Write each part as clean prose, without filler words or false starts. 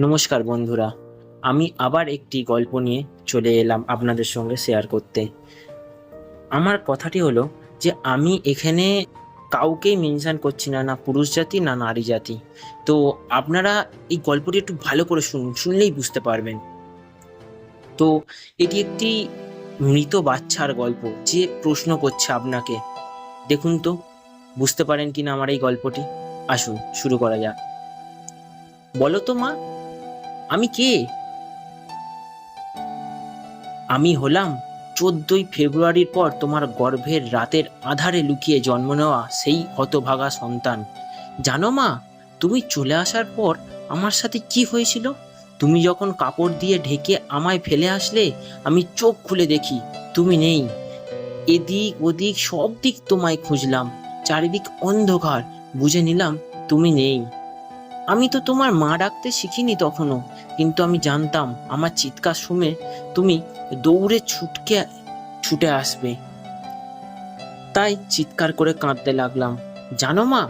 নমস্কার বন্ধুরা, আমি আবার একটি গল্প নিয়ে চলে এলাম আপনাদের সঙ্গে শেয়ার করতে। আমার কথাটি হলো যে আমি এখানে কাউকেই মেনশন করছি না, না পুরুষ জাতি না নারী জাতি। তো আপনারা এই গল্পটি একটু ভালো করে শুনুন, শুনলেই বুঝতে পারবেন। তো এটি একটি মৃত বাচ্চার গল্প যে প্রশ্ন করছে আপনাকে। দেখুন তো বুঝতে পারেন কিনা আমার এই গল্পটি। আসুন শুরু করা যাক। বলো তো মা, আমি কে? আমি হলাম 14ই ফেব্রুয়ারির পর তোমার গর্ভের রাতের আঁধারে লুকিয়ে জন্ম নেওয়া সেই হতভাগা সন্তান। জানো মা, তুমি চলে আসার পর আমার সাথে কি হয়েছিল? তুমি যখন কাপড় দিয়ে ঢেকে আমায় ফেলে আসলে, আমি চোখ খুলে দেখি তুমি নেই। এদিক ওদিক সব দিক তোমায় খুঁজলাম, চারিদিক অন্ধকার, বুঝে নিলাম তুমি নেই। আমি তো তোমার মা ডাকতে শিখিনি তখনও, কিন্তু আমি জানতাম আমার চিৎকার শুনে তুমি দৌড়ে ছুটে আসবে। তাই চিৎকার করে কাঁদতে লাগলাম। জানো মা,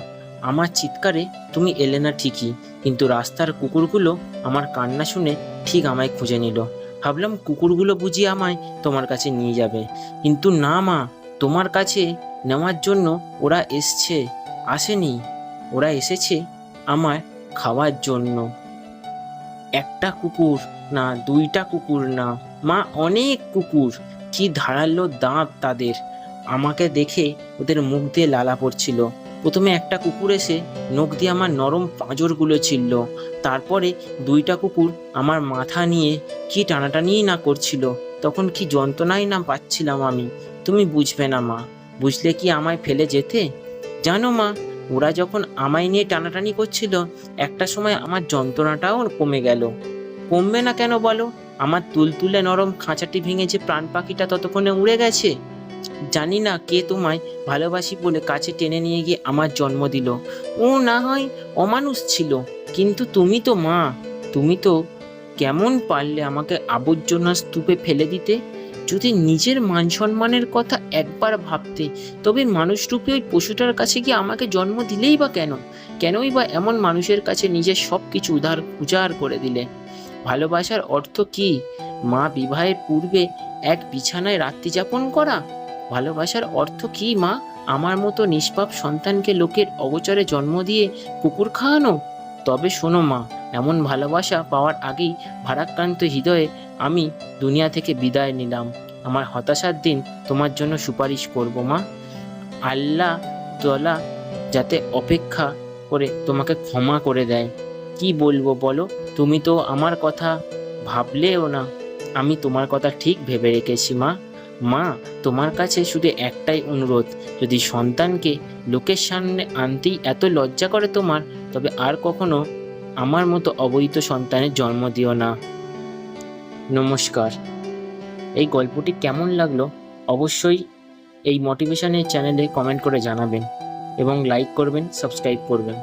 আমার চিৎকারে তুমি এলে না ঠিকই, কিন্তু রাস্তার কুকুরগুলো আমার কান্না শুনে ঠিক আমায় খুঁজে নিল। ভাবলাম কুকুরগুলো বুঝি আমায় তোমার কাছে নিয়ে যাবে, কিন্তু না মা, তোমার কাছে নেওয়ার জন্য ওরা আসেনি, ওরা এসেছে আমার খাওয়ার জন্য। একটা কুকুর না, দুইটা কুকুর না মা, অনেক কুকুর। কি ধারালো দাঁত তাদের! আমাকে দেখে ওদের মুখ দিয়ে লালা পড়ছিল। প্রথমে একটা কুকুর এসে নখ দিয়ে আমার নরম পাঁজরগুলো ছিল, তারপরে দুইটা কুকুর আমার মাথা নিয়ে কি টানাটানিই না করছিল। তখন কি যন্ত্রণাই না পাচ্ছিলাম আমি! তুমি বুঝবে না মা, বুঝলে কি আমায় ফেলে যেতে? জানো মা, ওরা যখন আমায় নিয়ে টানাটানি করছিল, একটা সময় আমার যন্ত্রণাটাও কমে গেল। কমবে না কেন বলো? আমার তুলতুলে নরম খাঁচাটি ভেঙে যে প্রাণ পাখিটা ততক্ষণে উড়ে গেছে। জানি না কে তোমায় ভালোবাসি বলে কাছে টেনে নিয়ে গিয়ে আমার জন্ম দিল। ও না হয় অমানুষ ছিল, কিন্তু তুমি তো মা, তুমি তো কেমন পারলে আমাকে আবর্জনার স্তূপে ফেলে দিতে? যদি নিজের মান সম্মানের কথা একবার ভাবতে, তবে মানুষরূপী ওই পশুটার কাছে গিয়ে আমাকে জন্ম দিলেই বা কেন? কেনই বা এমন মানুষের কাছে নিজের সব কিছু উজাড় করে দিলে? ভালোবাসার অর্থ কি মা? বিবাহের পূর্বে এক বিছানায় রাত্রি যাপন করা? ভালোবাসার অর্থ কি মা? আমার মতো নিষ্পাপ সন্তানকে লোকের অগোচরে জন্ম দিয়ে কুকুর খাওয়ানো? তবে শোনো মা, এমন ভালোবাসা পাওয়ার আগেই ভারাক্রান্ত হৃদয়ে আমি দুনিয়া থেকে বিদায় নিলাম। আমার হতাশার দিন তোমার জন্য সুপারিশ করব মা। আল্লাহ তাআলা যাতে অপেক্ষা করে তোমাকে ক্ষমা করে দেয়। কি বলবো বলো? তুমি তো আমার কথা ভাবলেও না। আমি তোমার কথা ঠিক ভেবে রেখেছি মা। মা, তোমার কাছে শুধু একটাই অনুরোধ, যদি সন্তানকে লোকের সামনে আনতেই এত লজ্জা করে তোমার, তবে আর কখনো আমার মতো অবৈধ সন্তানের জন্ম দিও না। নমস্কার। এই গল্পটি কেমন লাগলো অবশ্যই এই মোটিভেশনের চ্যানেলে কমেন্ট করে জানাবেন, এবং লাইক করবেন, সাবস্ক্রাইব করবেন।